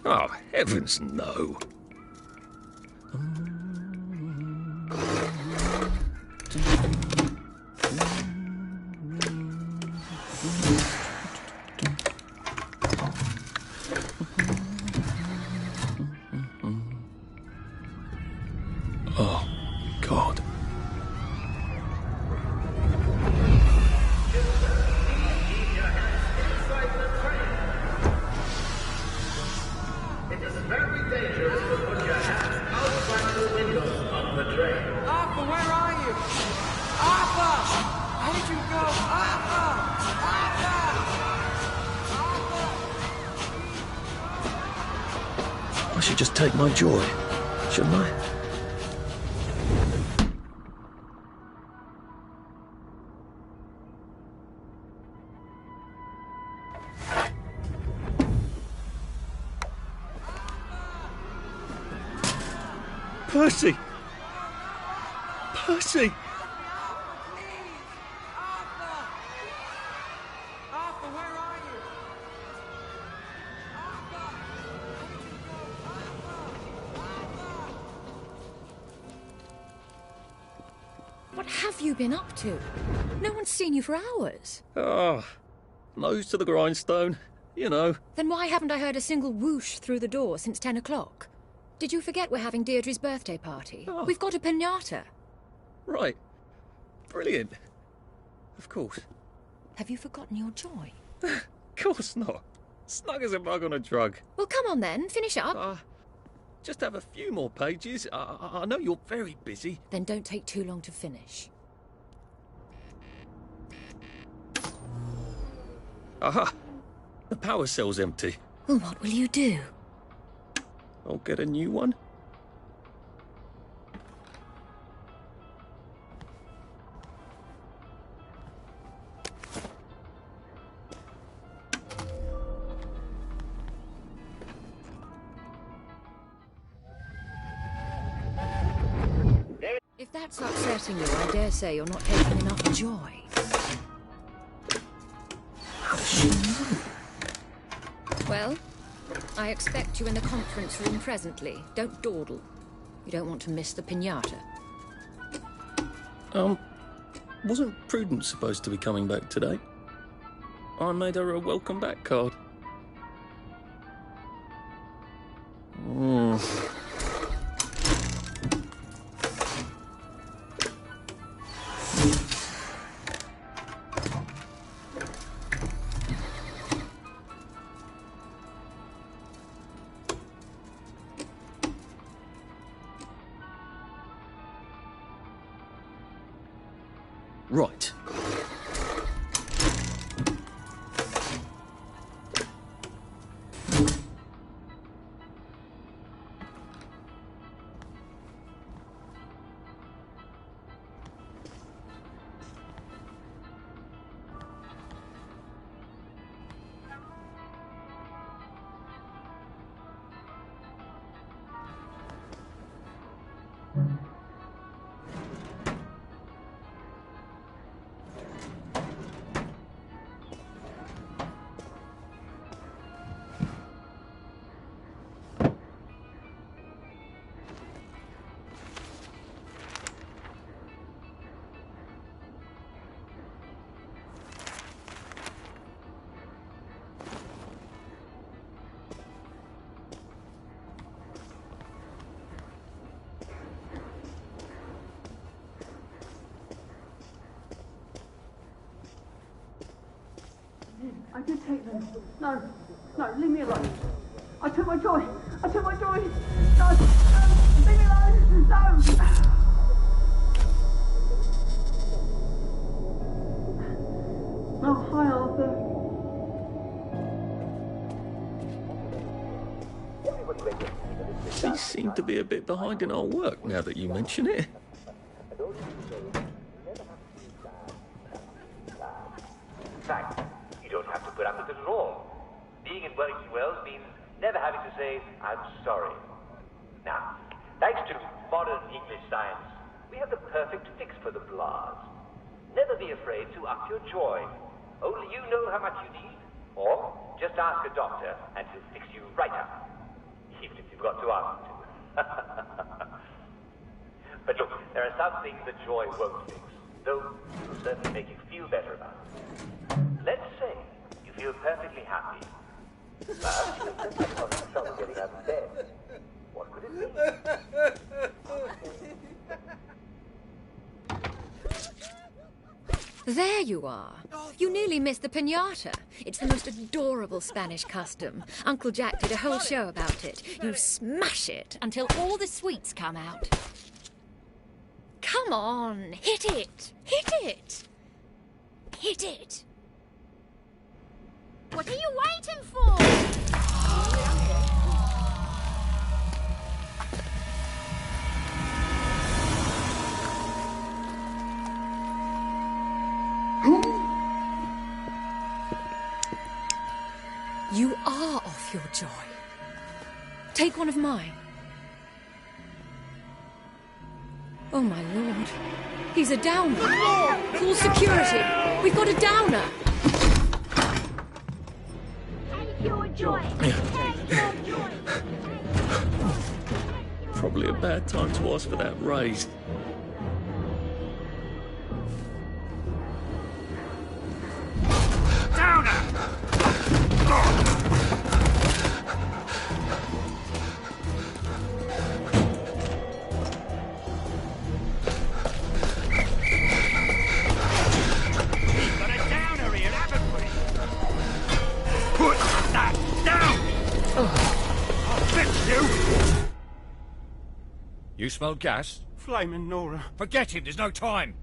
Oh, heavens no. Oh, God. It is very dangerous to put your hands outside the windows of the train. Arthur, where are you? Arthur! Where did you go? Arthur! Arthur! I should just take my joy, shouldn't I? Percy! Percy! Arthur, where are you? What have you been up to? No one's seen you for hours. Ah, nose to the grindstone, you know. Then why haven't I heard a single whoosh through the door since 10 o'clock? Did you forget we're having Deirdre's birthday party? Oh. We've got a piñata. Right. Brilliant. Of course. Have you forgotten your joy? Of course not. Snug as a bug on a drug. Well, come on then, finish up. Just have a few more pages. I know you're very busy. Then don't take too long to finish. Aha! The power cell's empty. Well, what will you do? I'll get a new one. If that's upsetting you, I dare say you're not taking enough joy. How does she know? Well, I expect you in the conference room presently. Don't dawdle. You don't want to miss the piñata. Wasn't Prudence supposed to be coming back today? I made her a welcome back card. Right. I did take them. No, leave me alone. I took my joy. No, leave me alone. No. Oh, hi, Arthur. She seemed to be a bit behind in our work now that you mention it. In fact, you don't have to put up with it at all. Being in Wellington Wells means never having to say, I'm sorry. Now, thanks to modern English science, we have the perfect fix for the blahs. Never be afraid to up your joy. Only you know how much you need. Or just ask a doctor and he'll fix you right up. even if you've got to ask me to. But look, there are some things that joy won't fix, though it will certainly make you feel better about it. Let's say you feel perfectly happy, but you're having trouble getting out of bed. What could it be? There you are. You nearly missed the piñata. It's the most adorable Spanish custom. Uncle Jack did a whole show about it. You smash it until all the sweets come out. Come on, hit it! Hit it! Hit it! What are you waiting for? You are off your joy. Take one of mine. Oh, my lord. He's a downer. Call security. We've got a downer. Take your joy. Take your joy. Probably a bad time to ask for that raise. You smelled gas? Flaming Nora. Forget him, there's no time.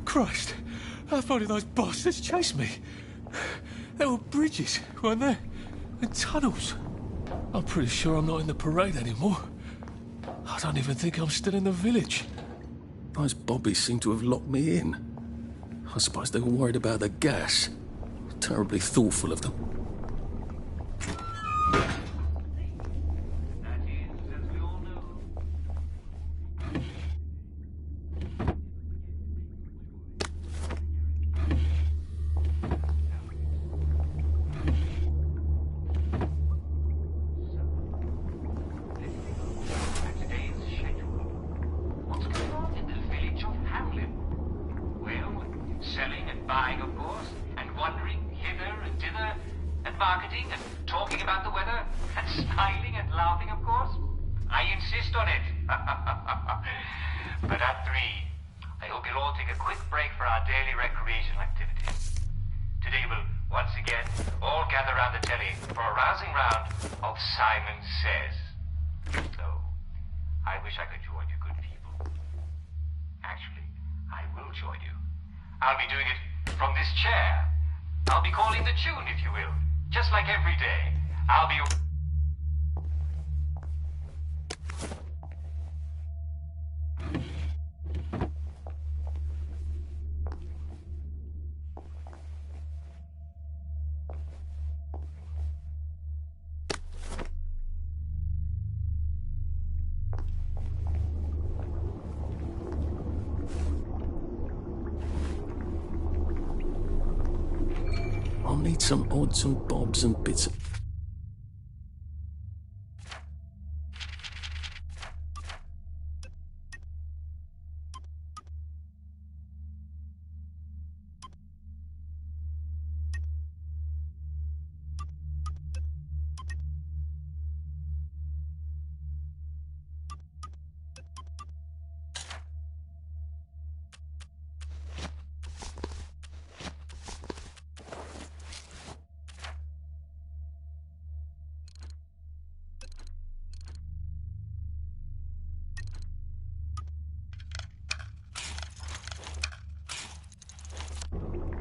Christ, how far did those bastards chase me? There were bridges, weren't there? And tunnels. I'm pretty sure I'm not in the parade anymore. I don't even think I'm still in the village. Those bobbies seem to have locked me in. I suppose they were worried about the gas. Terribly thoughtful of them. I'll be doing it from this chair. I'll be calling the tune, if you will. Just like every day. I'll be... I'll need some odds and bobs and bits.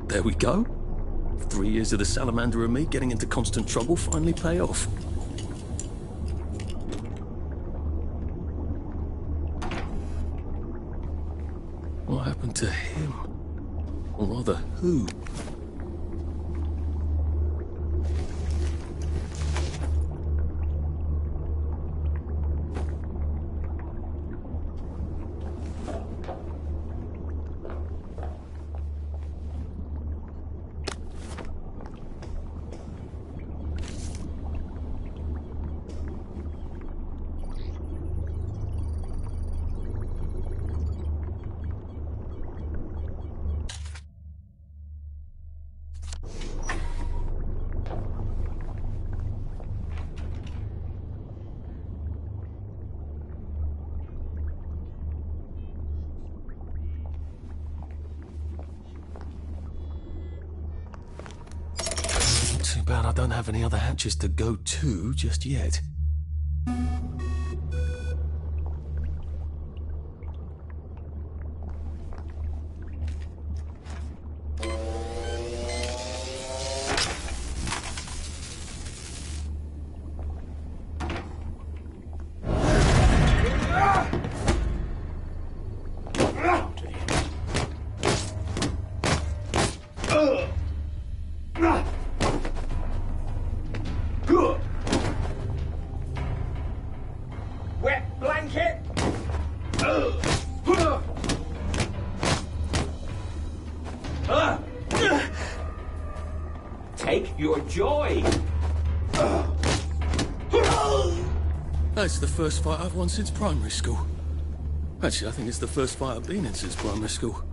There we go. 3 years of the salamander and me getting into constant trouble finally pay off. What happened to him? Or rather, who? Too bad I don't have any other hatches to go to just yet. Wet blanket. Take your joy. That's the first fight I've won since primary school. Actually, I think it's the first fight I've been in since primary school.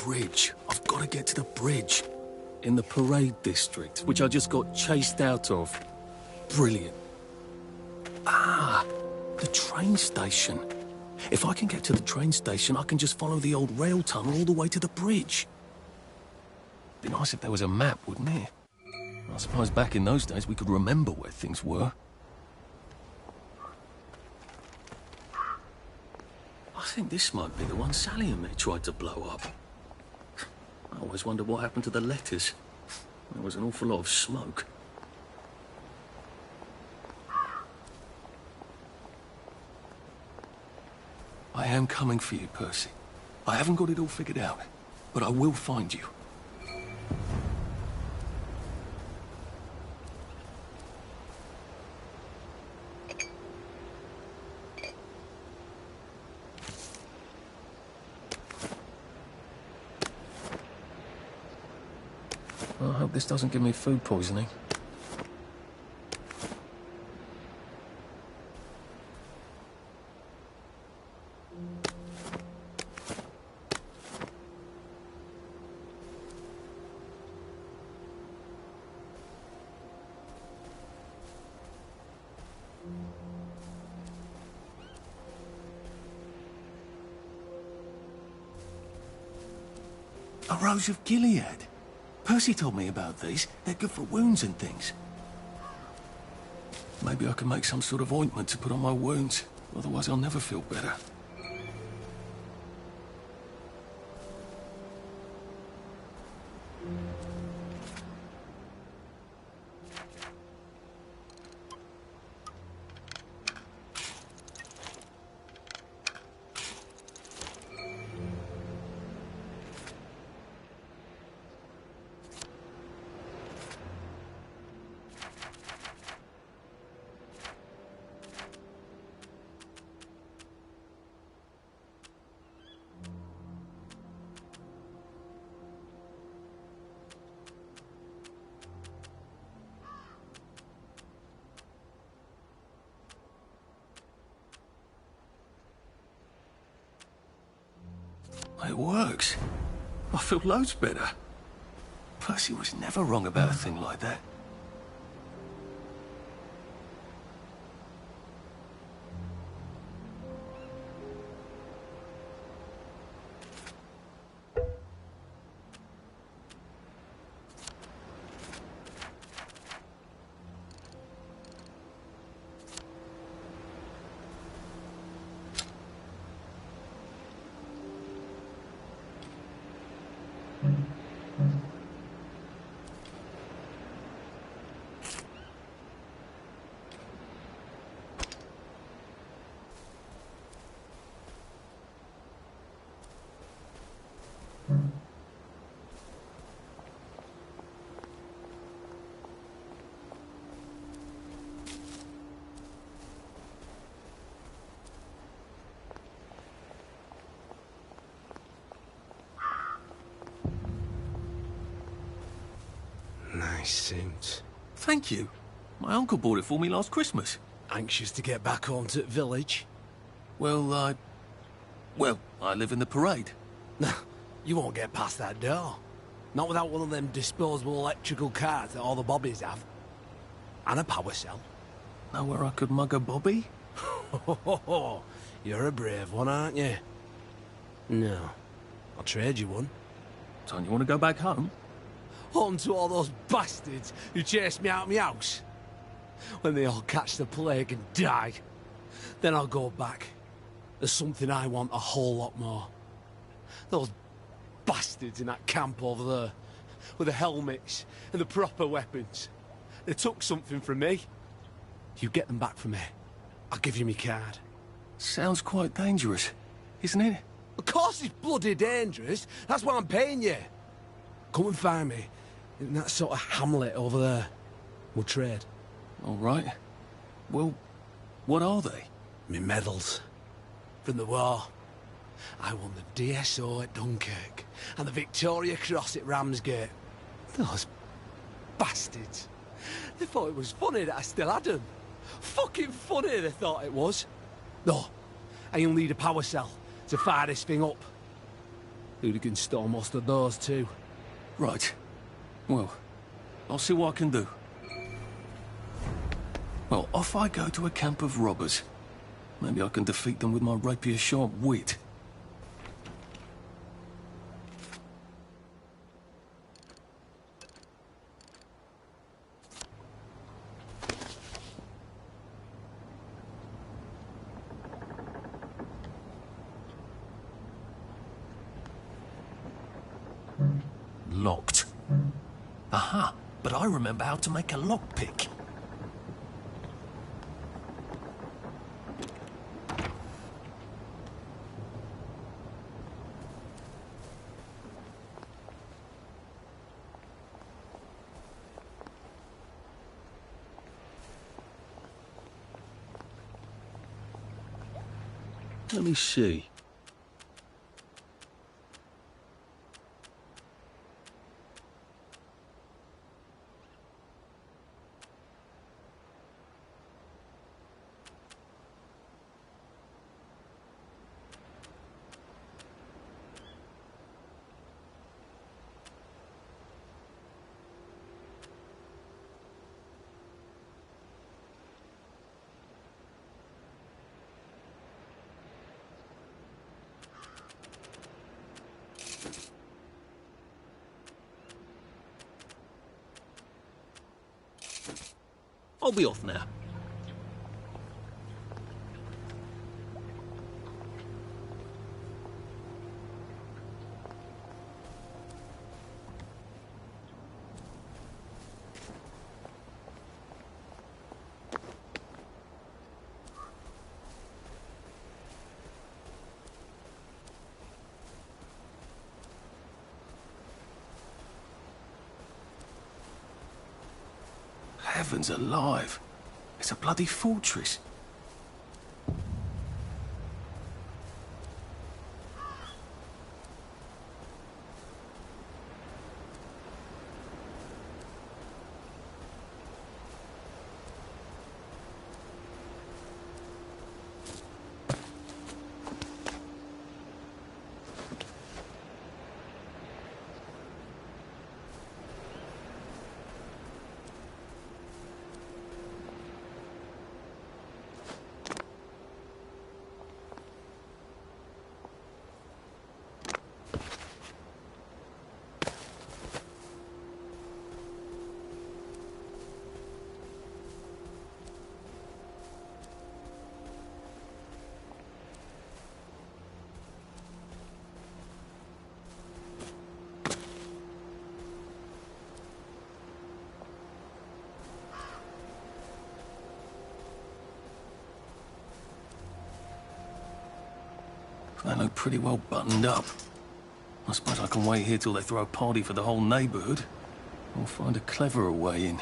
bridge. I've got to get to the bridge. In the parade district, which I just got chased out of. Brilliant. Ah, the train station. If I can get to the train station, I can just follow the old rail tunnel all the way to the bridge. Be nice if there was a map, wouldn't it? I suppose back in those days we could remember where things were. I think this might be the one Sally and me tried to blow up. I always wondered what happened to the letters. There was an awful lot of smoke. I am coming for you, Percy. I haven't got it all figured out, but I will find you. I hope this doesn't give me food poisoning. A Rose of Gilead. Percy told me about these. They're good for wounds and things. Maybe I can make some sort of ointment to put on my wounds. Otherwise I'll never feel better. It works. I feel loads better. Percy was never wrong about a thing like that. Nice suit. Thank you. My uncle bought it for me last Christmas. Anxious to get back home to the village? Well, I live in the parade. You won't get past that door. Not without one of them disposable electrical cars that all the bobbies have. And a power cell. Know where I could mug a bobby? You're a brave one, aren't you? No. I'll trade you one. Don't you want to go back home? Home to all those bastards who chased me out of my house. When they all catch the plague and die. Then I'll go back. There's something I want a whole lot more. Those bastards in that camp over there. With the helmets and the proper weapons. They took something from me. You get them back from me. I'll give you my card. Sounds quite dangerous, isn't it? Of course it's bloody dangerous. That's why I'm paying you. Come and find me in that sort of hamlet over there. We'll trade. All right. Well, what are they? Me medals. From the war. I won the DSO at Dunkirk and the Victoria Cross at Ramsgate. Those bastards. They thought it was funny that I still had them. Fucking funny they thought it was. No, I'll need a power cell to fire this thing up. Hooligans stole most of those too. Right. Well, I'll see what I can do. Well, off I go to a camp of robbers. Maybe I can defeat them with my rapier-sharp wit. Locked. Aha, but I remember how to make a lockpick. Let me see. I'll be off now. Heavens alive. It's a bloody fortress. They look pretty well buttoned up. I suppose I can wait here till they throw a party for the whole neighborhood. Or find a cleverer way in.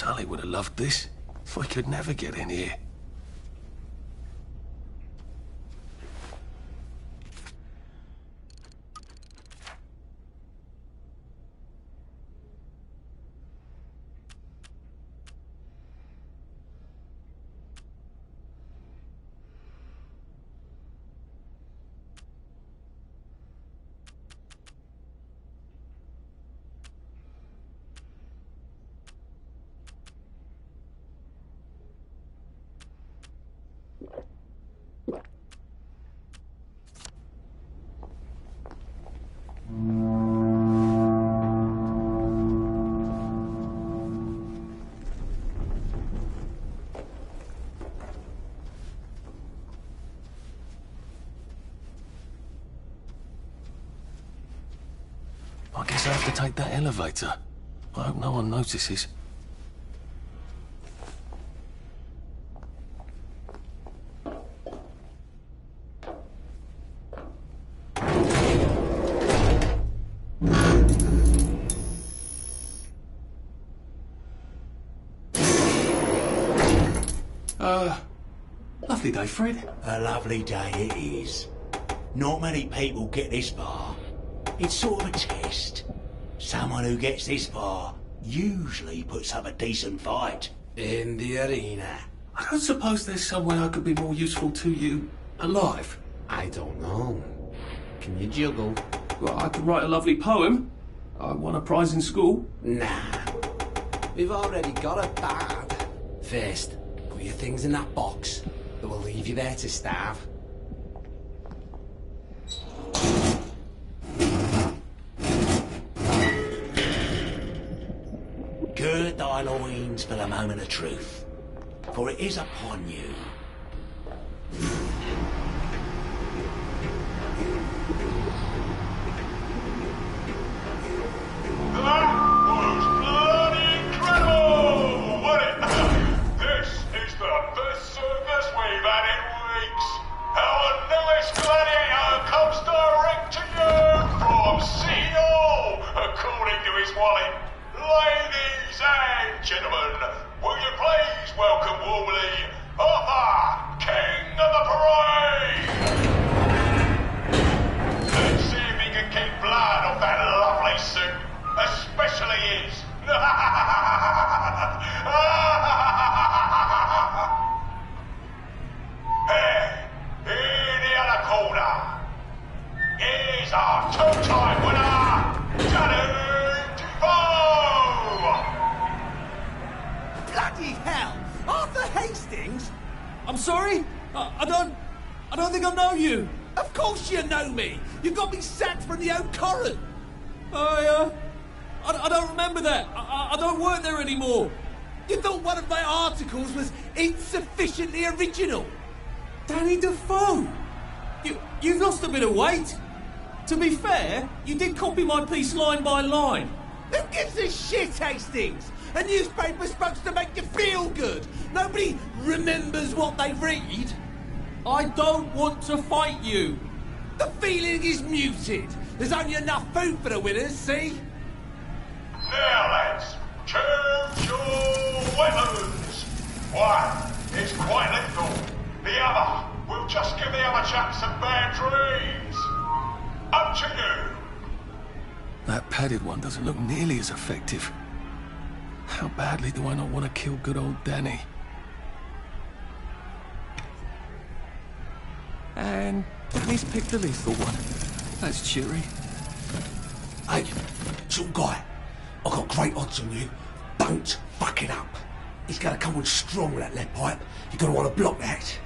Sully would have loved this. We could never get in here. I guess I have to take that elevator. I hope no one notices. Lovely day, Fred. A lovely day it is. Not many people get this far. It's sort of a test. Someone who gets this far usually puts up a decent fight in the arena. I don't suppose there's some way I could be more useful to you alive. I don't know. Can you juggle? Well, I could write a lovely poem. I won a prize in school. Nah. We've already got a bard. First, put your things in that box. That will leave you there to starve. Gird thy loins for the moment of truth, for it is upon you. That was bloody incredible, wasn't it? This is the best service we've had in weeks. Our newest gladiator comes direct to you from CEO, according to his wallet. Ladies and gentlemen, will you please welcome warmly Arthur, King of the Parade! Let's see if he can keep blood off that lovely suit, especially his. Hey, in the other corner is our two-time winner, Johnny! Bloody hell! Arthur Hastings? I'm sorry? I don't think I know you. Of course you know me! You got me sacked from the old Corran! I don't remember that. I don't work there anymore. You thought one of my articles was insufficiently original? Danny Defoe! You've lost a bit of weight. To be fair, you did copy my piece line by line. Who gives a shit, Hastings? A newspaper's supposed to make you feel good. Nobody remembers what they read. I don't want to fight you. The feeling is muted. There's only enough food for the winners, see? Now, lads, choose your weapons. One is quite lethal. The other will just give the other chaps some bad dreams. Up to you. That padded one doesn't look nearly as effective. How badly do I not want to kill good old Danny? And he's picked the lethal one. That's cheery. Hey, some guy, I've got great odds on you. Don't fuck it up. He's gonna come on strong with that lead pipe. You're gonna want to block that.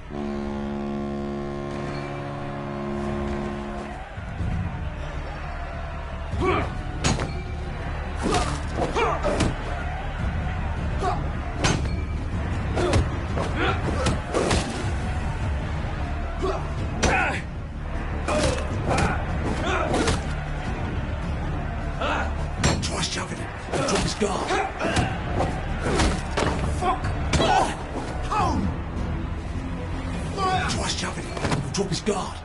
Try shoving him and drop his guard. Fuck! Home! Try shoving him and drop his guard.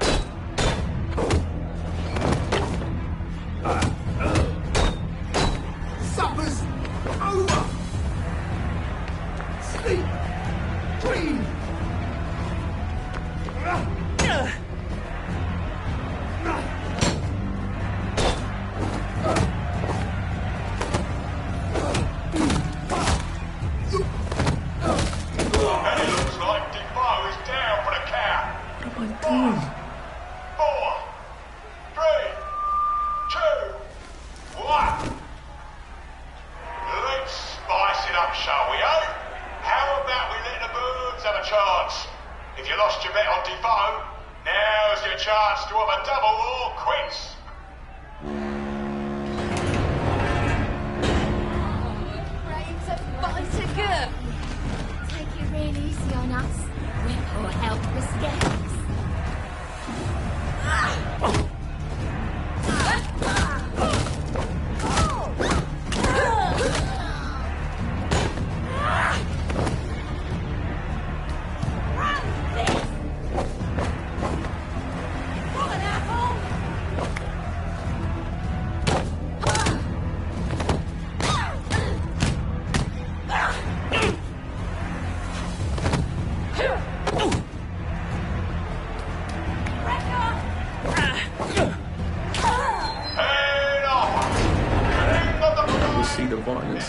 Supper's over! Sleep! Dream!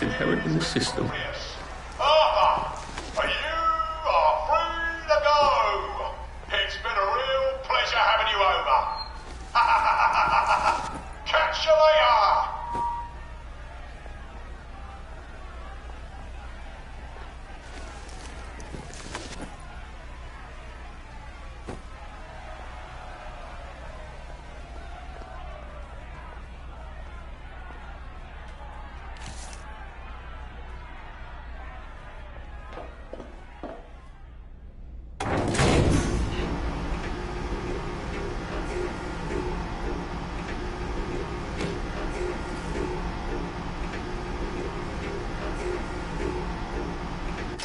Inherent in the system. Arthur, you are free to go. It's been a real pleasure having you over. Catch you later.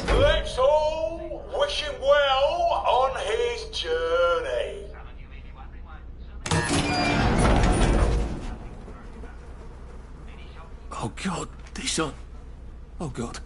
Let's all wish him well on his journey. Oh God, these are... Oh God.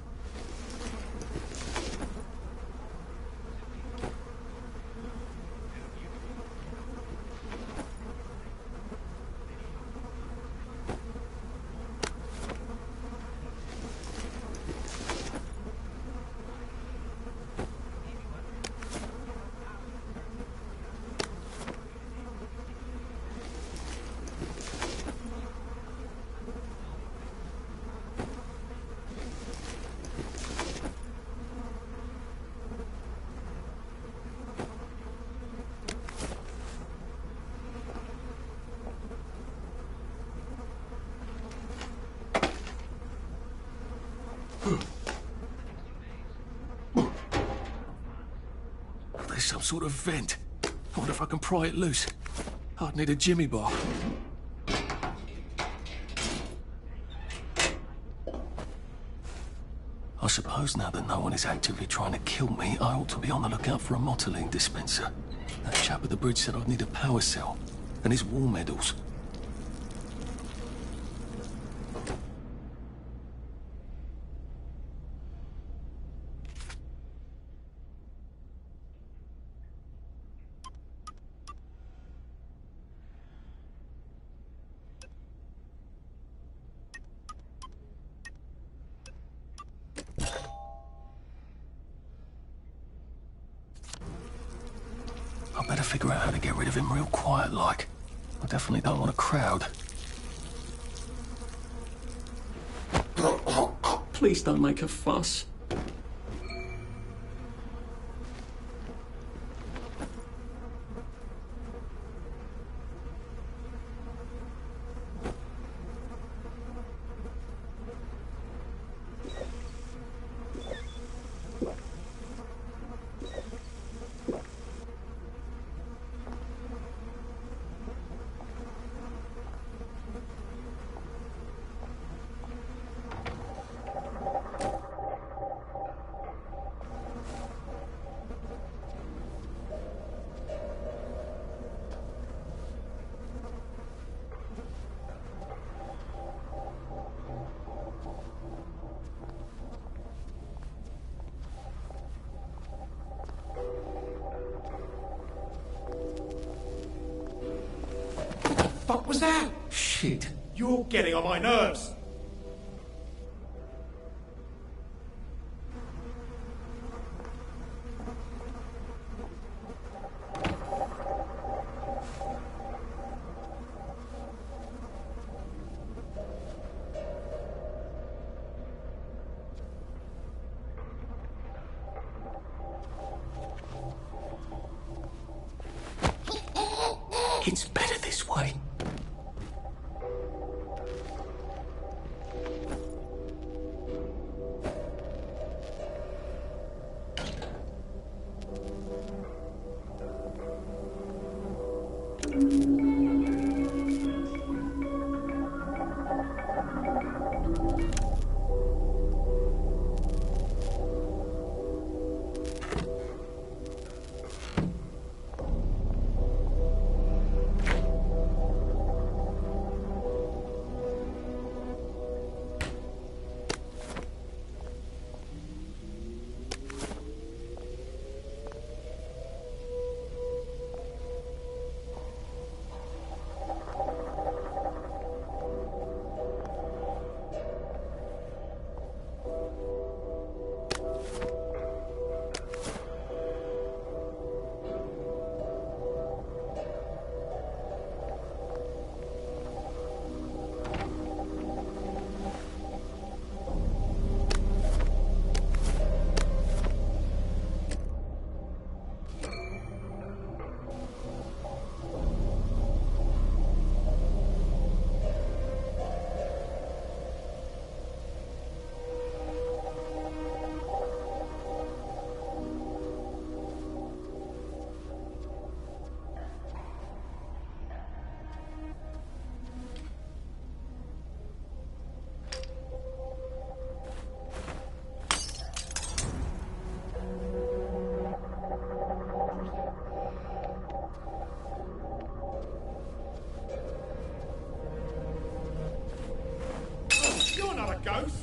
There's some sort of vent. I wonder if I can pry it loose. I'd need a jimmy bar. I suppose now that no one is actively trying to kill me, I ought to be on the lookout for a motoline dispenser. That chap at the bridge said I'd need a power cell and his war medals. I better figure out how to get rid of him real quiet like. I definitely don't want a crowd. Please don't make a fuss. fuck was that? Shit. You're getting on my nerves. It's better this way. You're not a ghost.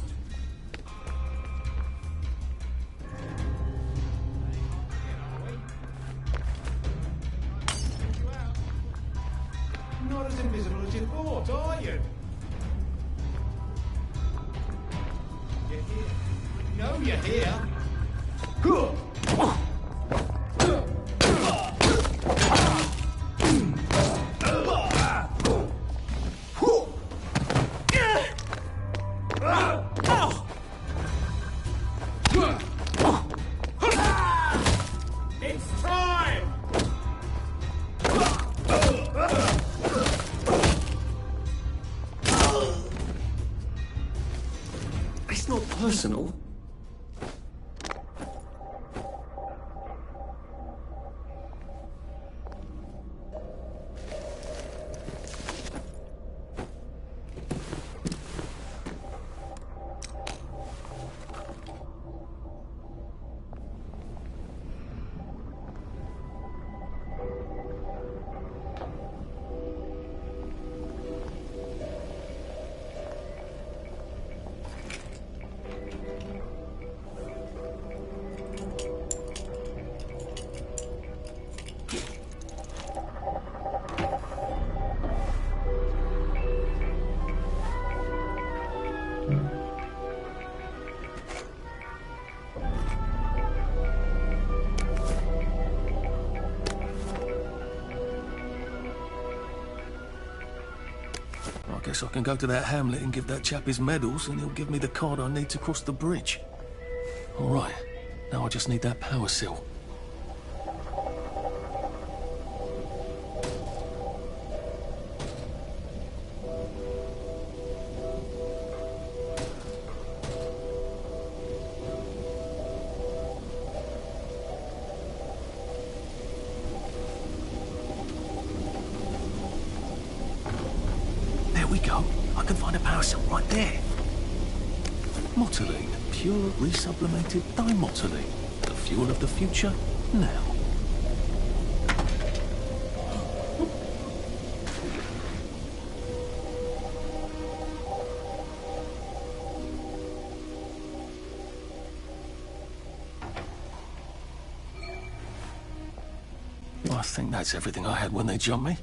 Not as invisible as you thought, are you? You're here. No, you're here. It's time! It's not personal. I guess I can go to that hamlet and give that chap his medals, and he'll give me the card I need to cross the bridge. All right, now I just need that power cell. There we go. I can find a power cell right there. Motoline, pure resublimated dimotoline. The fuel of the future, now. I think that's everything I had when they jumped me.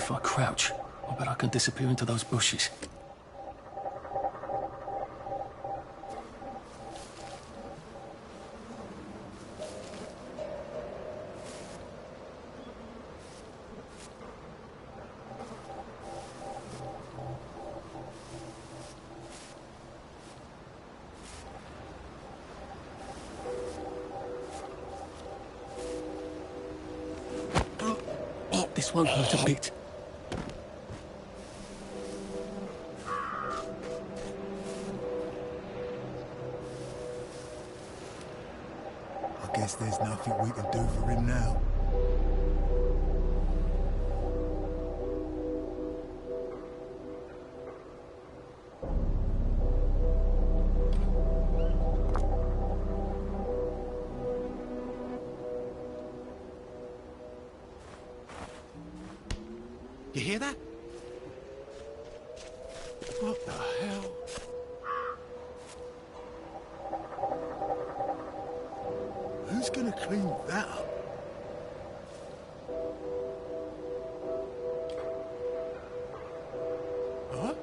If I crouch, I bet I can disappear into those bushes. This won't hurt a bit. I guess there's nothing we can do for him now. You hear that? What the hell? Who's gonna clean that up? Huh?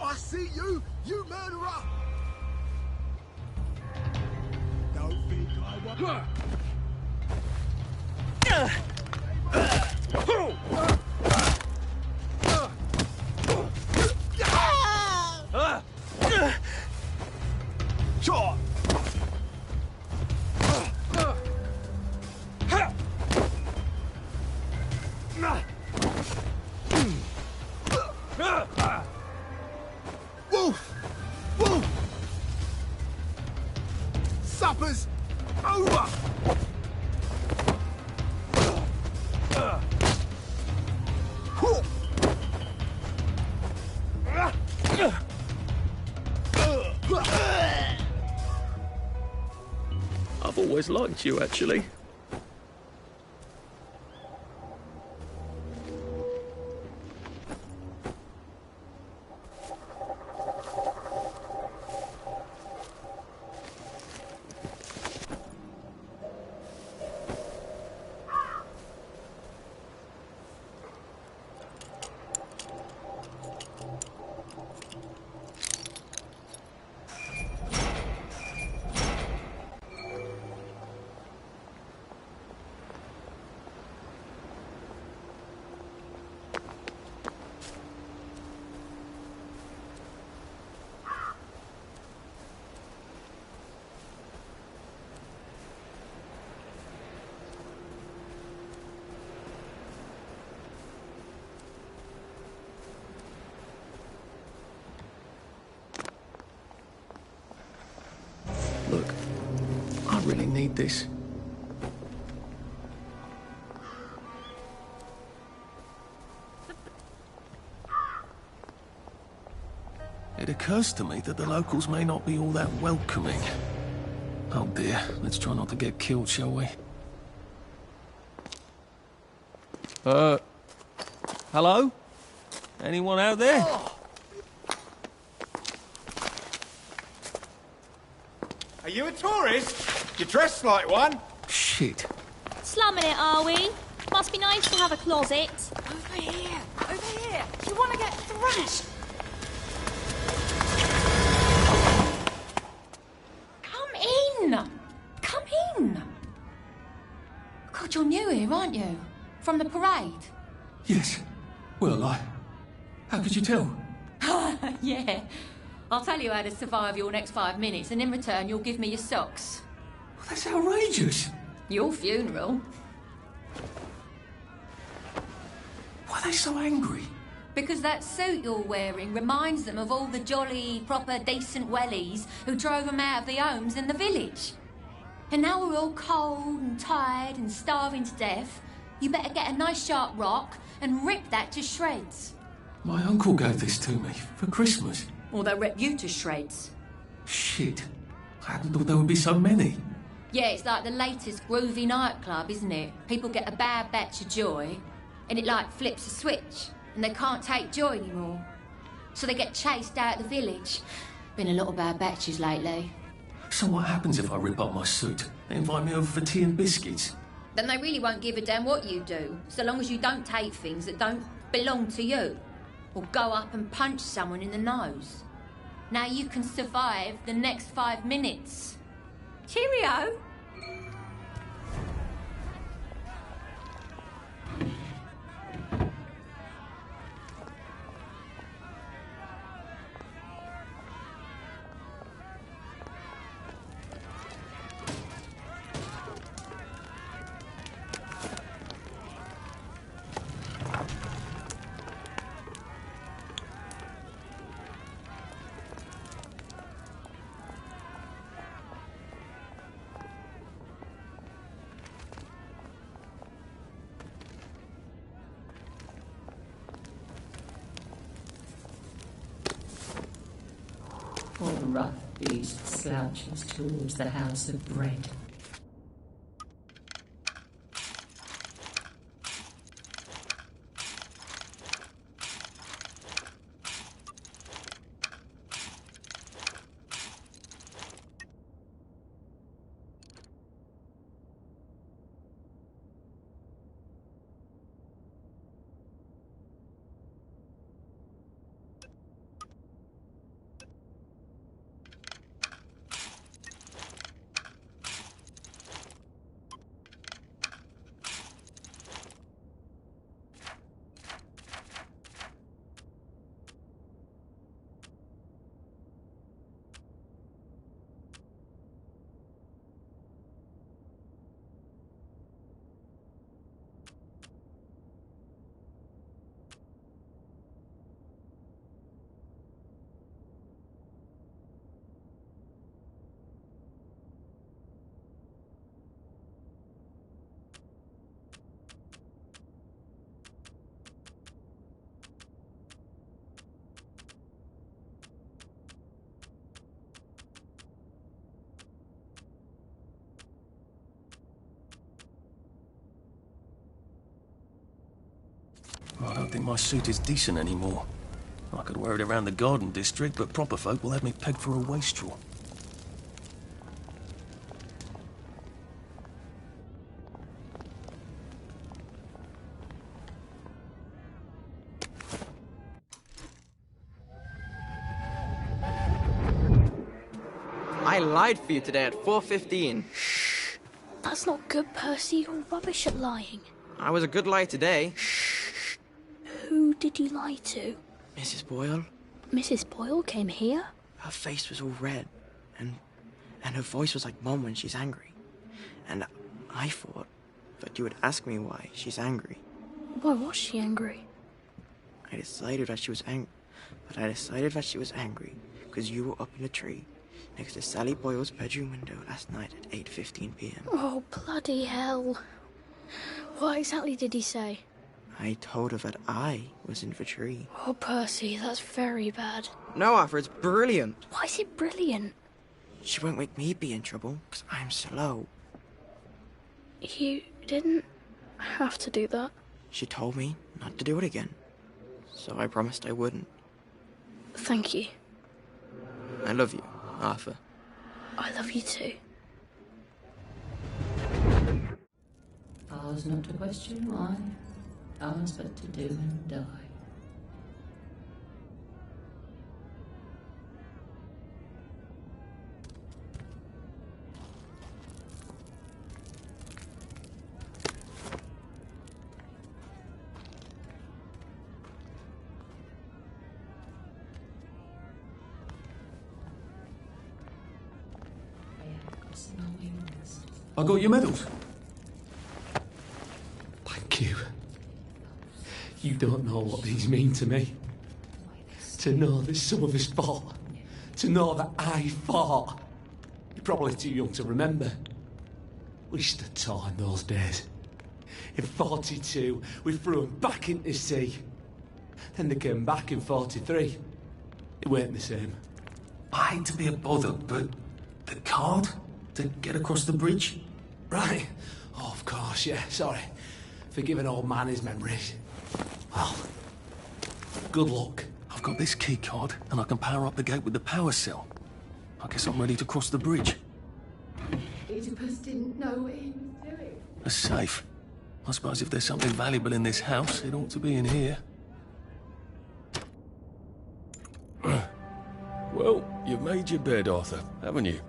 I see you, you murderer! Don't think I won't... Sure. Wolf! Wolf! Supper's over! I've always liked you, actually. Look, I really need this. It occurs to me that the locals may not be all that welcoming. Oh dear, let's try not to get killed, shall we? Hello? Anyone out there? Are you a tourist? You're dressed like one. Shit. Slumming it, are we? Must be nice to have a closet. Over here! Over here! Do you want to get thrashed? Come in! Come in! God, you're new here, aren't you? From the parade? Yes. Well, how could you tell? Yeah. I'll tell you how to survive your next 5 minutes, and in return, you'll give me your socks. Well, that's outrageous. Your funeral. Why are they so angry? Because that suit you're wearing reminds them of all the jolly, proper, decent wellies who drove them out of their homes in the village. And now we're all cold and tired and starving to death. You better get a nice sharp rock and rip that to shreds. My uncle gave this to me for Christmas. Or they'll rip you to shreds. Shit. I hadn't thought there would be so many. Yeah, it's like the latest groovy nightclub, isn't it? People get a bad batch of joy, and it like flips a switch, and they can't take joy anymore. So they get chased out of the village. Been a lot of bad batches lately. So what happens if I rip up my suit? They invite me over for tea and biscuits. Then they really won't give a damn what you do, so long as you don't take things that don't belong to you. Or go up and punch someone in the nose. Now you can survive the next 5 minutes. Cheerio! Poor rough beast slouches towards the house of bread. I don't think my suit is decent anymore. I could wear it around the garden district, but proper folk will have me pegged for a wastrel. I lied for you today at 4:15. That's not good, Percy. You're rubbish at lying. I was a good liar today. Who did you lie to? Mrs. Boyle. Mrs. Boyle came here? Her face was all red, and her voice was like Mum when she's angry. And I thought that you would ask me why she's angry. Why was she angry? I decided that she was angry because you were up in a tree next to Sally Boyle's bedroom window last night at 8:15 p.m. Oh, bloody hell. What exactly did he say? I told her that I was in the tree. Oh, Percy, that's very bad. No, Arthur, it's brilliant. Why is it brilliant? She won't make me be in trouble, because I'm slow. You didn't have to do that. She told me not to do it again, so I promised I wouldn't. Thank you. I love you, Arthur. I love you too. Ours not to question why, ours but to do and die. I got your medals. Thank you. You don't know what these mean to me. To know that some of us fought. To know that I fought. You're probably too young to remember. We stood tall in those days. In 42, we threw them back into the sea. Then they came back in 43. It weren't the same. I hate to be a bother, but the card to get across the bridge? Right. Oh, of course, yeah, sorry. Forgive an old man his memories. Well, good luck. I've got this key card, and I can power up the gate with the power cell. I guess I'm ready to cross the bridge. Oedipus didn't know what he was doing. A safe. I suppose if there's something valuable in this house, it ought to be in here. Well, you've made your bed, Arthur, haven't you?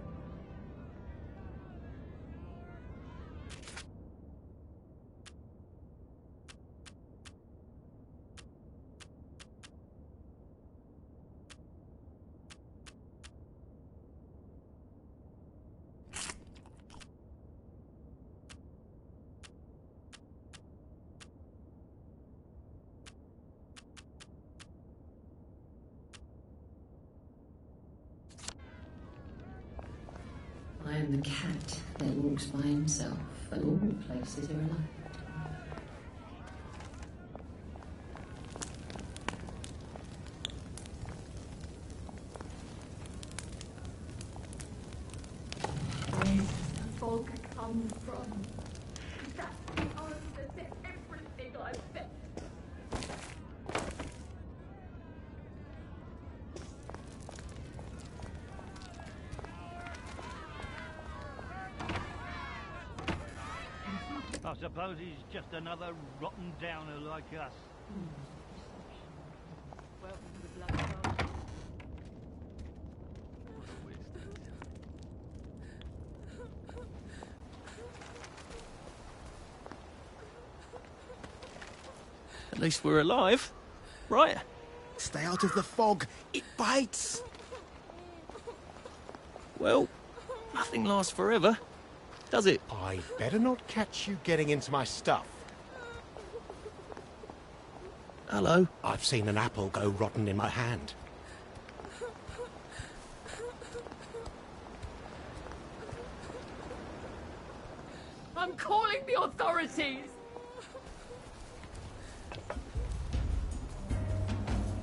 I am the cat that walks by himself, and all places are alike. Where does the fog come from? That's the answer to everything I've said. I suppose he's just another rotten downer like us. Welcome to the Blood Bowl. At least we're alive, right? Stay out of the fog. It bites. Well, nothing lasts forever, does it? I'd better not catch you getting into my stuff. Hello. I've seen an apple go rotten in my hand. I'm calling the authorities!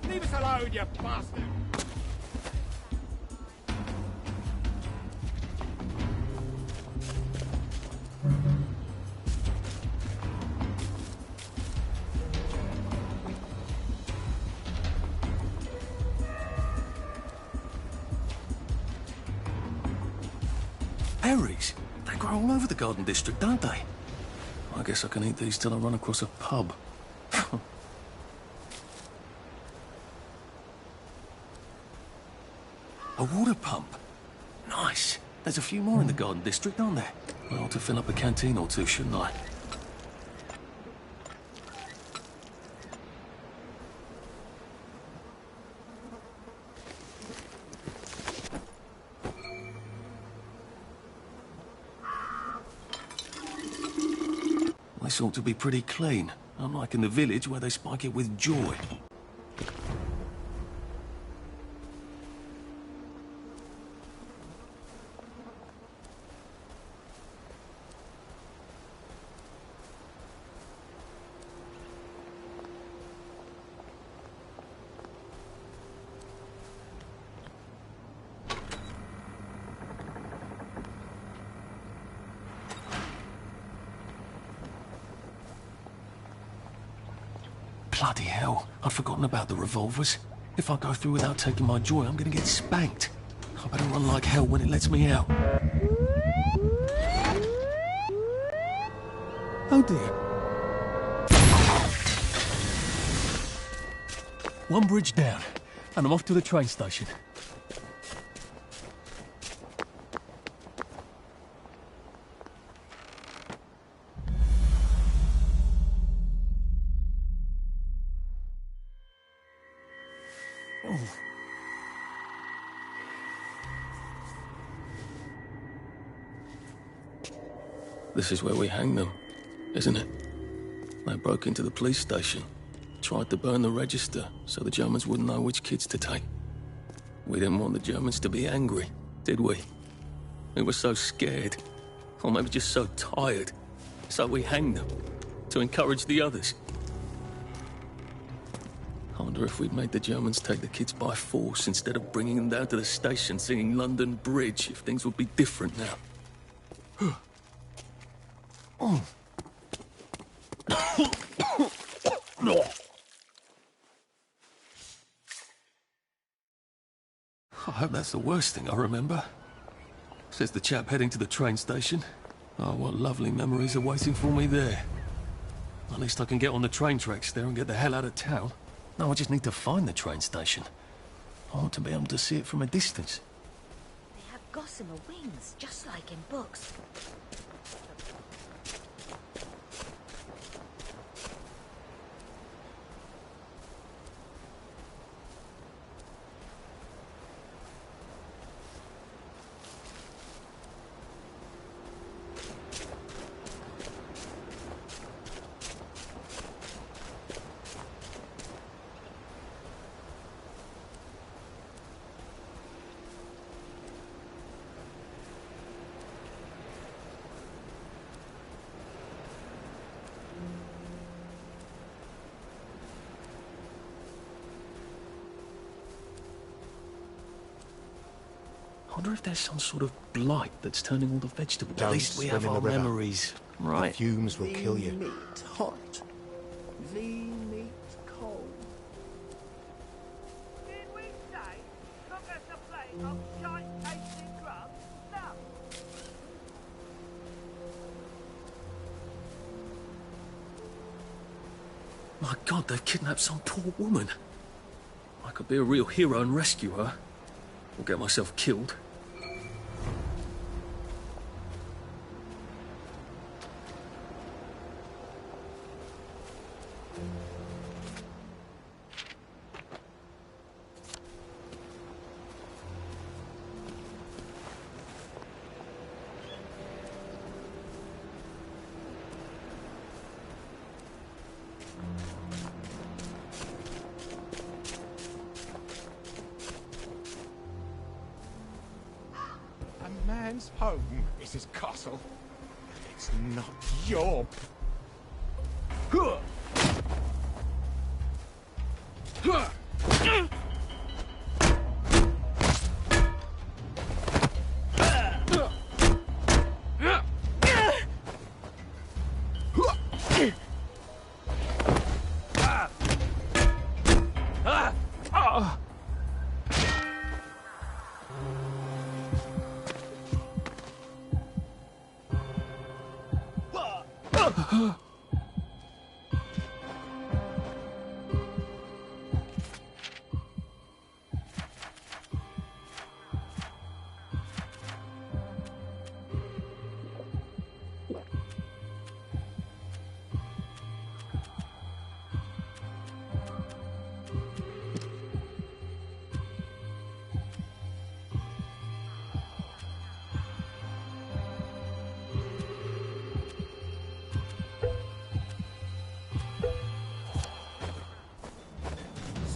Leave us alone, you bastard! Berries? They grow all over the Garden District, don't they? I guess I can eat these till I run across a pub. A water pump? Nice. There's a few more in the Garden District, aren't there? I ought to fill up a canteen or two, shouldn't I? This ought to be pretty clean, unlike in the village where they spike it with joy. Bloody hell, I'd forgotten about the revolvers. If I go through without taking my joy, I'm gonna get spanked. I better run like hell when it lets me out. Oh dear. One bridge down, and I'm off to the train station. This is where we hang them, isn't it? They broke into the police station. Tried to burn the register so the Germans wouldn't know which kids to take. We didn't want the Germans to be angry, did we? We were so scared, or maybe just so tired, so we hanged them to encourage the others. I wonder if we'd made the Germans take the kids by force instead of bringing them down to the station singing London Bridge, if things would be different now. Oh. I hope that's the worst thing I remember. Says the chap heading to the train station. Oh, what lovely memories are waiting for me there. At least I can get on the train tracks there and get the hell out of town. No, I just need to find the train station. I want to be able to see it from a distance. They have gossamer wings, just like in books. I wonder if there's some sort of blight that's turning all the vegetables. Don't At least we have swim in our the river. memories, right? The fumes will kill you. Meat hot. The meat cold. Did we say cook us a plate of shite tasting grub? No. My God, they've kidnapped some poor woman. I could be a real hero and rescue her. Or get myself killed. A man's home is his castle. It's not your...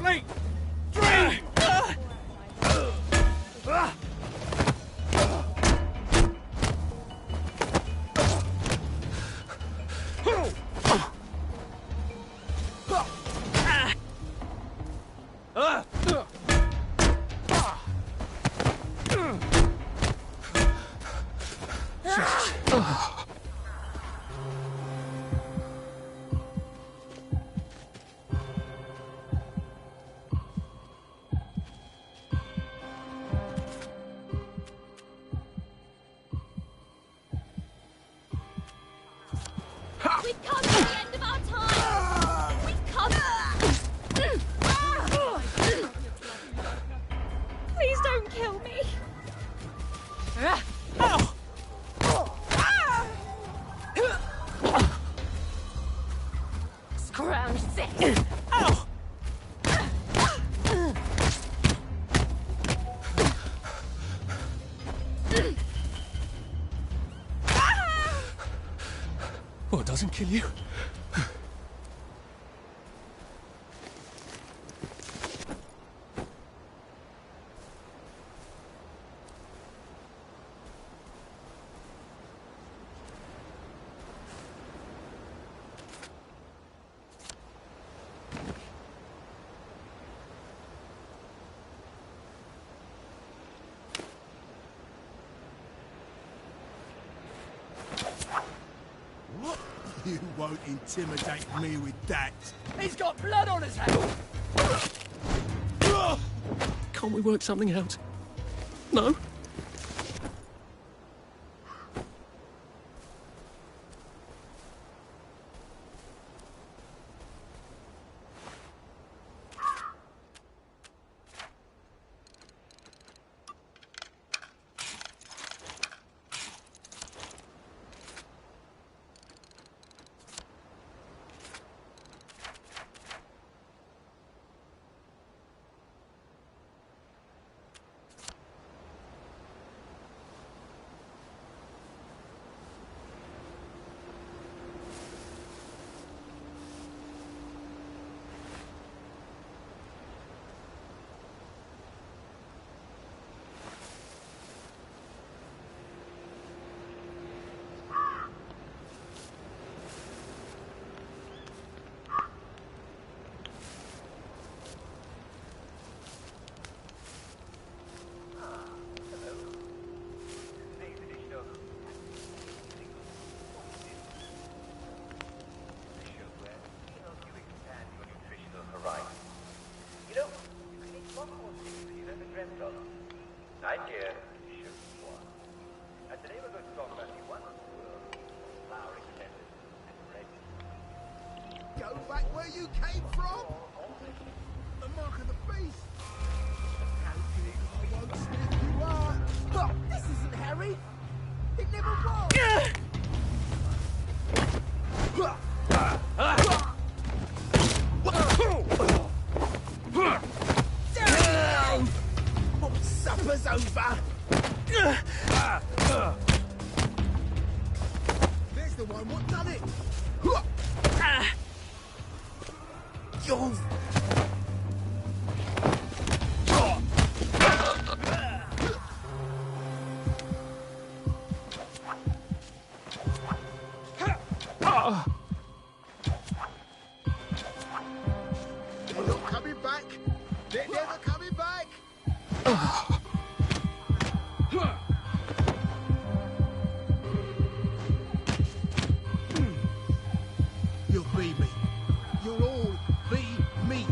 Sleep! Dream! We've come to the end of our time! We've come... Please don't kill me! Scrounge sick! Well, it doesn't kill you. You won't intimidate me with that. He's got blood on his hands! Can't we work something out? No? Go back where you came from. The mark of the beast. How big I won't sniff you up. But this isn't Harry! It never was! Damn! Oh, supper's over. There's the one. What done it? You've... They're not coming back. They're never coming back. You'll be me. You'll all be meat.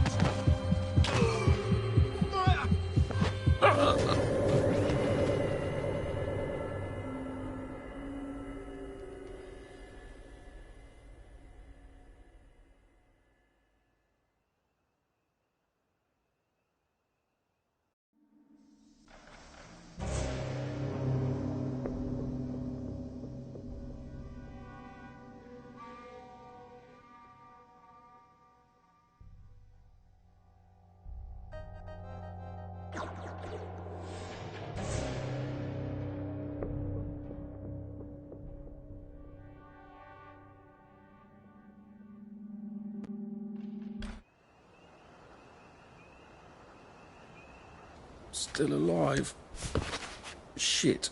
Still alive. Shit.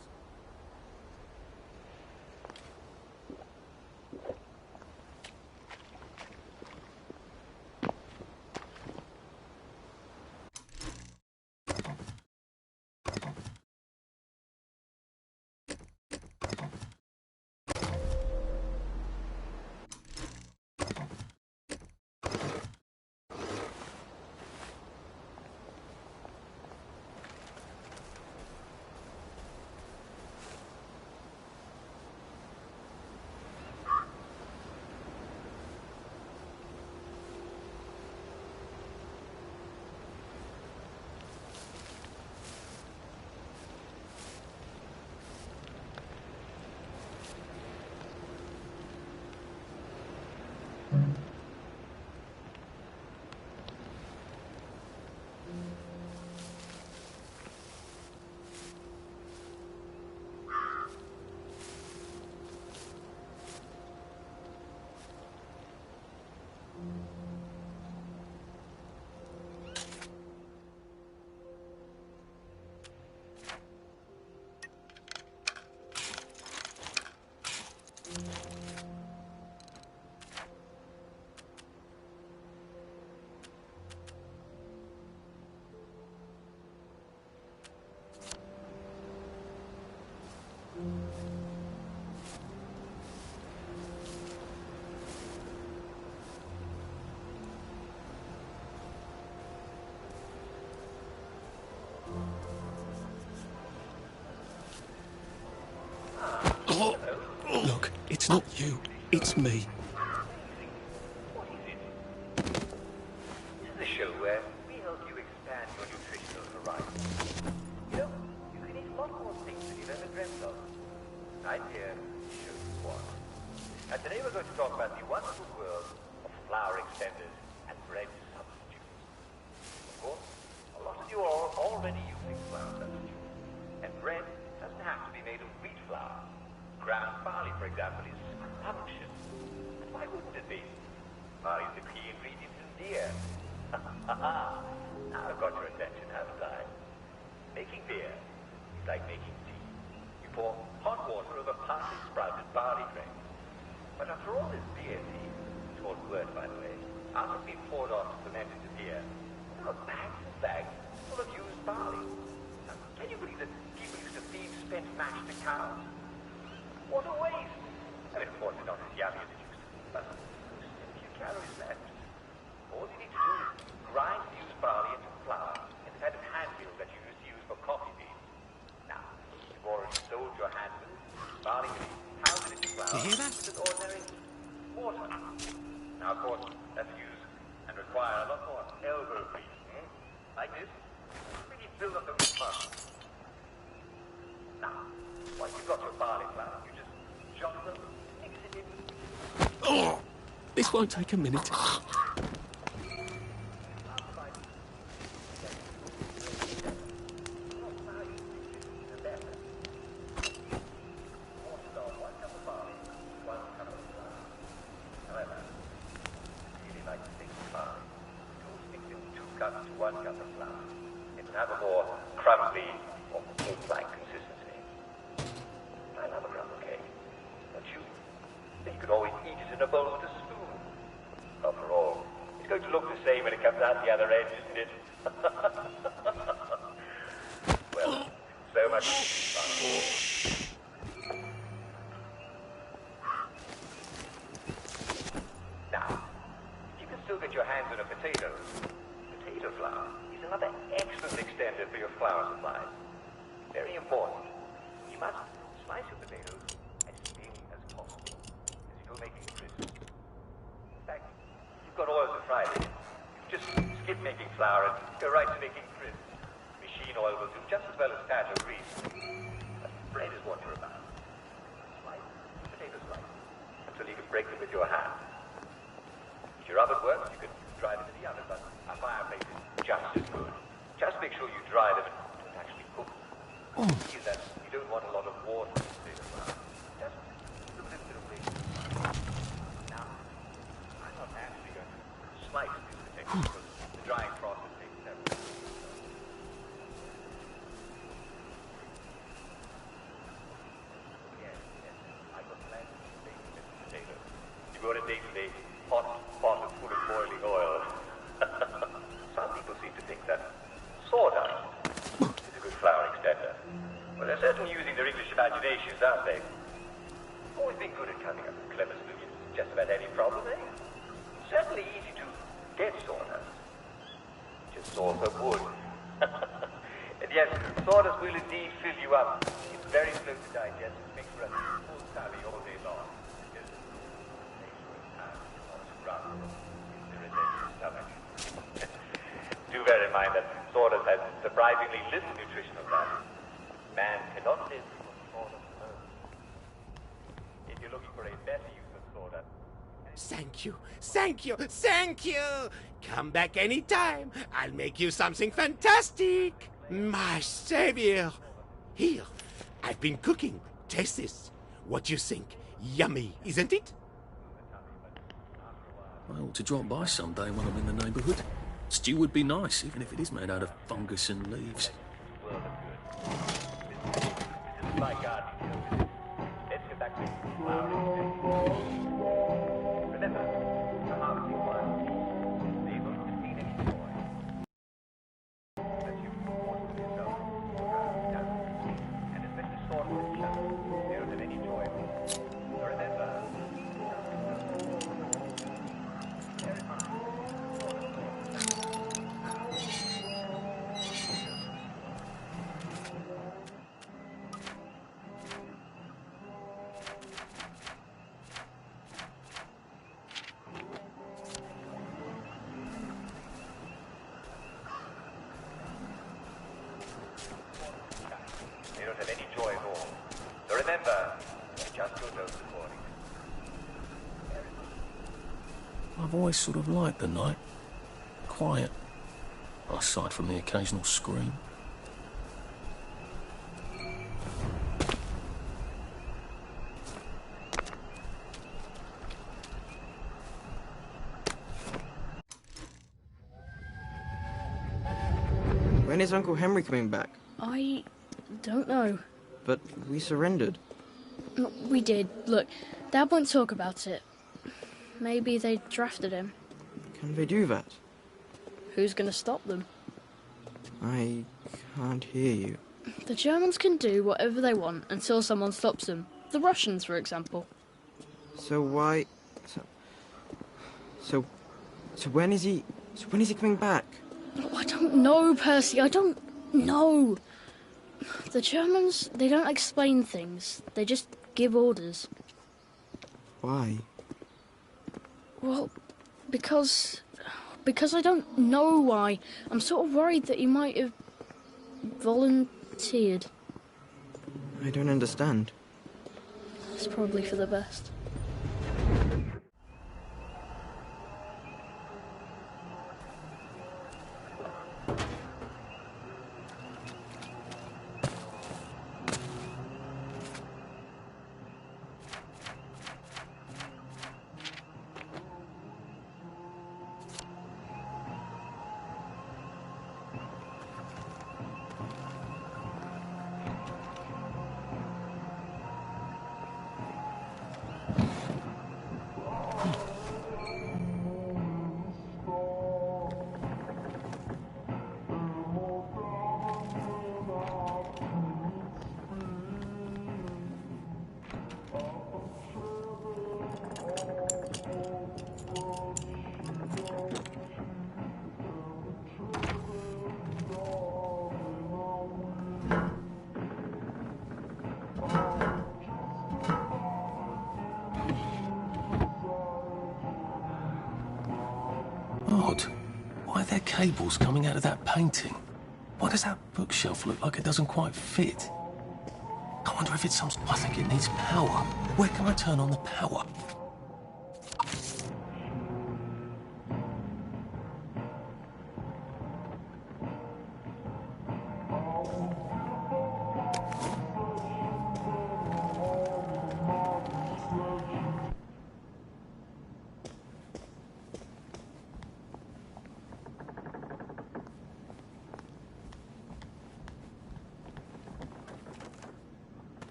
It's not you, it's me. This is a show where we help you expand your nutritional horizon. You know, you can eat a lot more things than you've ever dreamt of. Right here, show you what. And today we're going to talk about the wonderful world of flour extenders and bread substitutes. Of course, a lot of you are already using flour substitutes. And bread doesn't have to be made of wheat flour. Ground barley, for example, is scrumptious. And why wouldn't it be? Barley's the key ingredient in beer. Now I've got your attention, haven't I? Making beer is like making tea. You pour hot water over partly sprouted barley grains. But after all this beer tea, short word by the way, after it's been poured off to ferment into beer, there are bags and bags full of used barley. Now, can you believe that people used to feed spent mash to cows? What a waste! I mean, of course, it's not as yummy as it used to be, but there's a few calories left. All you need to do is grind the used barley into flour in the kind of hand mill that you used to use for coffee beans. Now, you've already sold your hand mill. Barley can be pounded into flour You hear that? with ordinary water. Now, of course, that's used and require a lot more elbow grease. Like this. Really build up the muscle. Now, once you've got your barley flour, you just chop them, mix it in. Oh, this won't take a minute. Cups to 1 cup of flour. It will have a more crumbly or cake-like consistency. I love a crumble cake, don't you? But you could always eat it in a bowl with a spoon. After all, it's going to look the same when it comes out the other end, isn't it? Well, so much fun. Now, you can still get your hands on a potato. Potato flour is another excellent extender for your flour supply. Very important. You must slice your potatoes as thin as possible, as you're making crisps. In fact, if you've got oil to fry them, you can just skip making flour and go right to making crisps. Machine oil will do just as well as fat or grease. But bread is what you're about. Slice, potato slice, until you can break them with your hand. If your oven works, you can dry them in the oven, but a fireplace is just as good. Just make sure you dry them and don't actually cook them. Is that you don't want a lot of water to stay around. Just a little bit of waste. Now, I'm not actually going to slice these potatoes because the drying process takes several minutes. Yes, I got plenty of baking potatoes. You got a day-to-day hot pot full of boiling oil. Some people seem to think that sawdust is a good flour extender. Well, they're certainly using their English imaginations, aren't they? Always been good at coming up with clever solutions to just about any problem, eh? Certainly easy to get sawdust. Just saw for wood. And yes, sawdust will indeed fill you up. It's very slow to digest and makes for a full tummy all day long. Just make sure it's not rough. It's irritating your stomach. Do bear in mind that sawdust has surprisingly little nutritional value. Man cannot live on sawdust alone. If you're looking for a better use of sawdust, Thank you, thank you, thank you! Come back anytime. I'll make you something fantastic. My savior. Here, I've been cooking. Taste this. What do you think? Yummy, isn't it? I ought to drop by someday when I'm in the neighbourhood. Stew would be nice, even if it is made out of fungus and leaves. this is my garden. Let's get back to flour. Remember, the harvesting wild seeds. They won't contain any soil. That you water yourself, and especially soil with each other. They don't have any joy. Remember, I've always sort of liked the night. Quiet. Aside from the occasional scream. When is Uncle Henry coming back? I don't know. But we surrendered. We did. Look, Dad won't talk about it. Maybe they drafted him. Can they do that? Who's gonna stop them? I can't hear you. The Germans can do whatever they want until someone stops them. The Russians, for example. So why... So when is he... So when is he coming back? Oh, I don't know, Percy. I don't know. The Germans, they don't explain things. They just give orders. Why? Well, because I don't know why. I'm sort of worried that he might have volunteered. I don't understand. It's probably for the best. Odd. Why are there cables coming out of that painting? Why does that bookshelf look like it doesn't quite fit? I wonder if it's some... I think it needs power. Where can I turn on the power?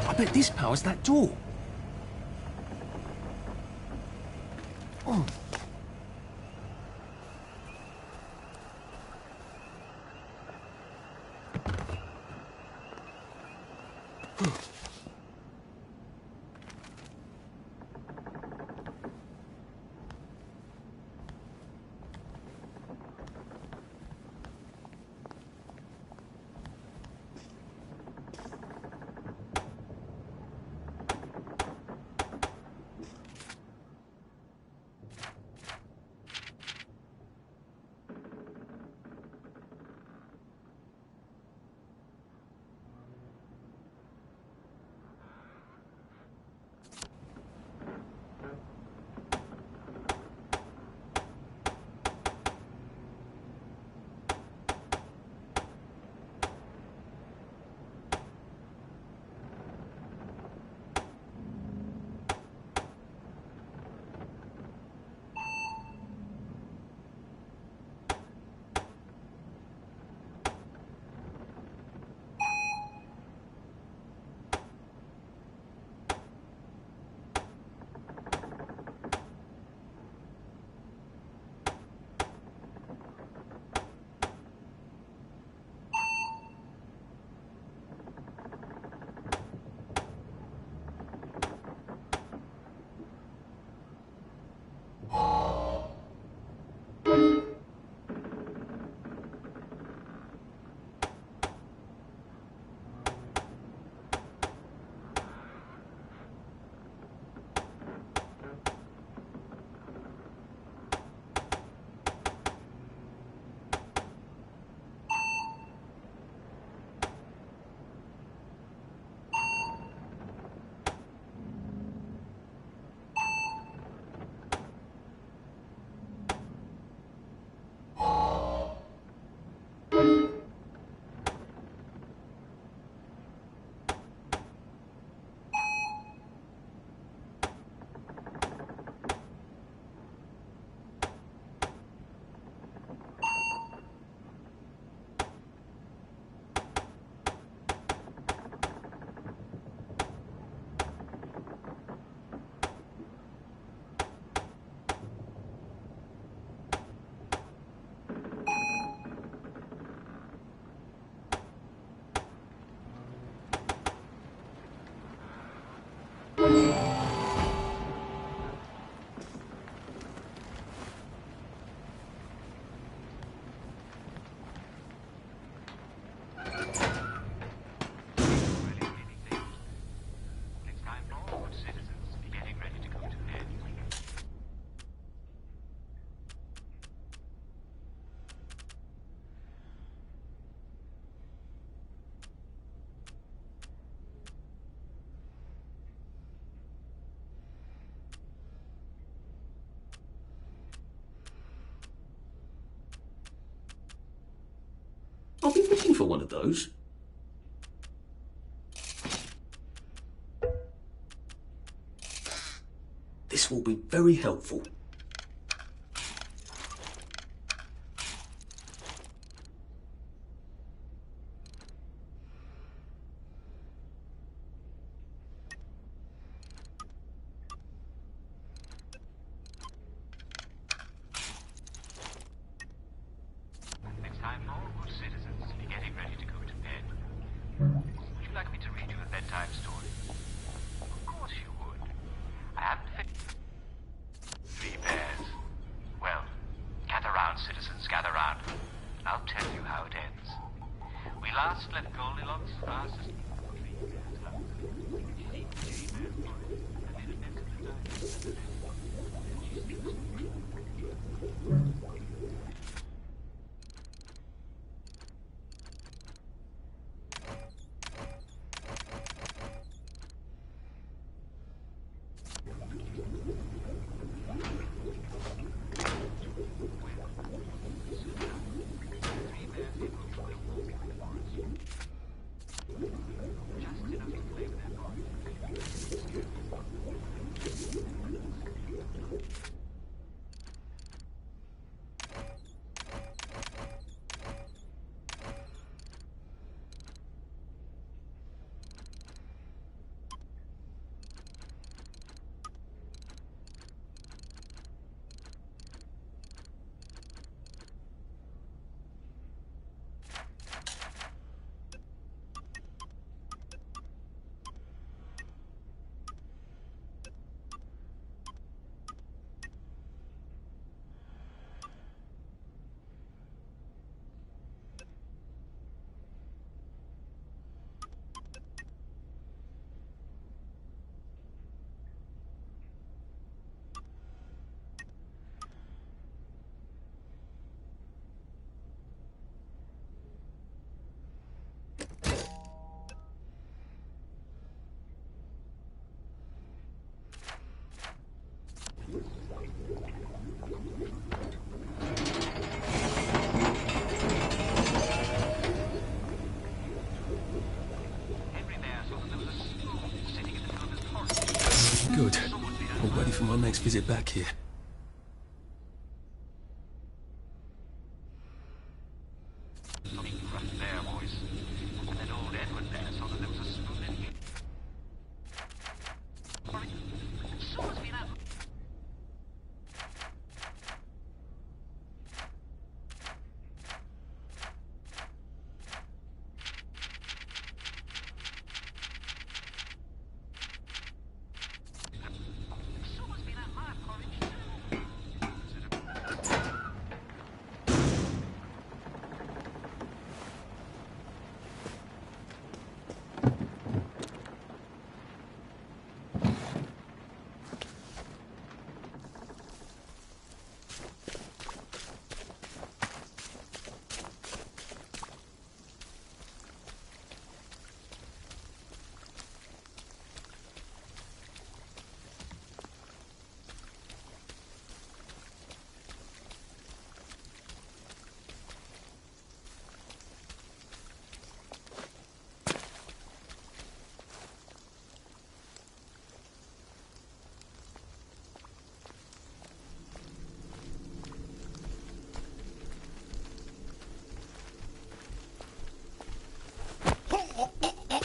I bet this powers that door. Oh. looking for one of those. This will be very helpful. It's time for all good citizens to be getting ready to go to bed. Would you like me to read you a bedtime story? Of course you would. I haven't finished. 3 bears. Well, gather round, citizens, gather round. I'll tell you how it ends. We last left Goldilocks fast as... Good. All ready for my next visit back here.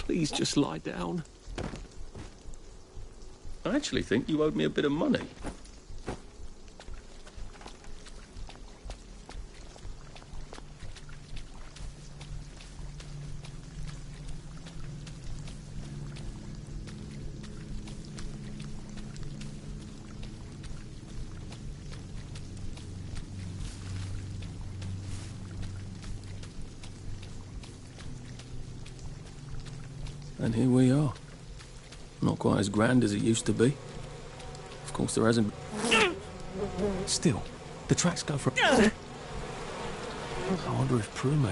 Please just lie down. I actually think you owed me a bit of money. And here we are. Not quite as grand as it used to be. Of course, there hasn't... Still, the tracks go from... I wonder if Prue may...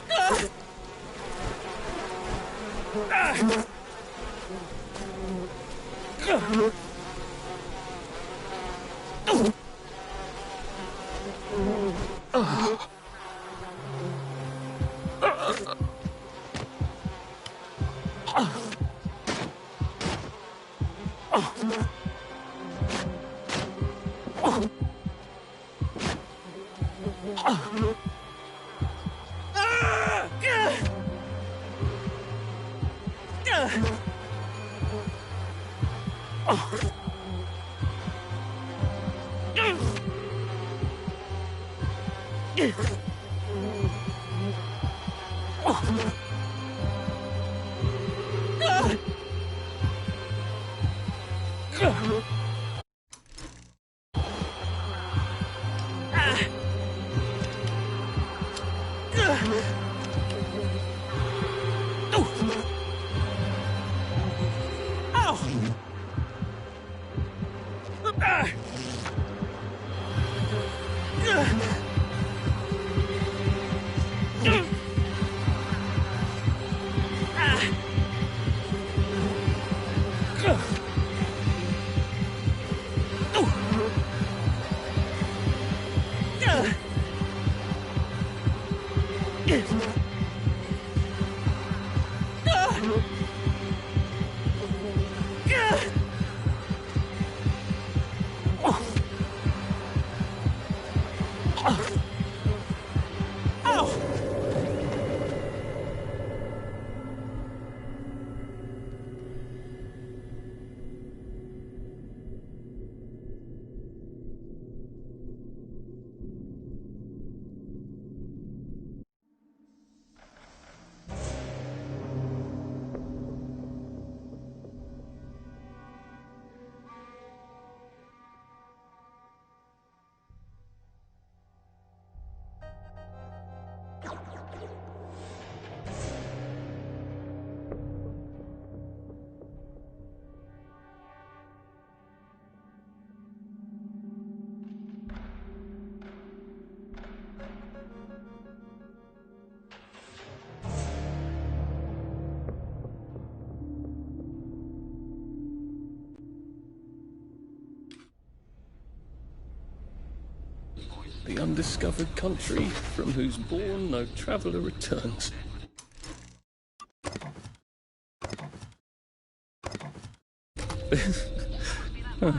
The undiscovered country from whose bourne no traveller returns. Huh.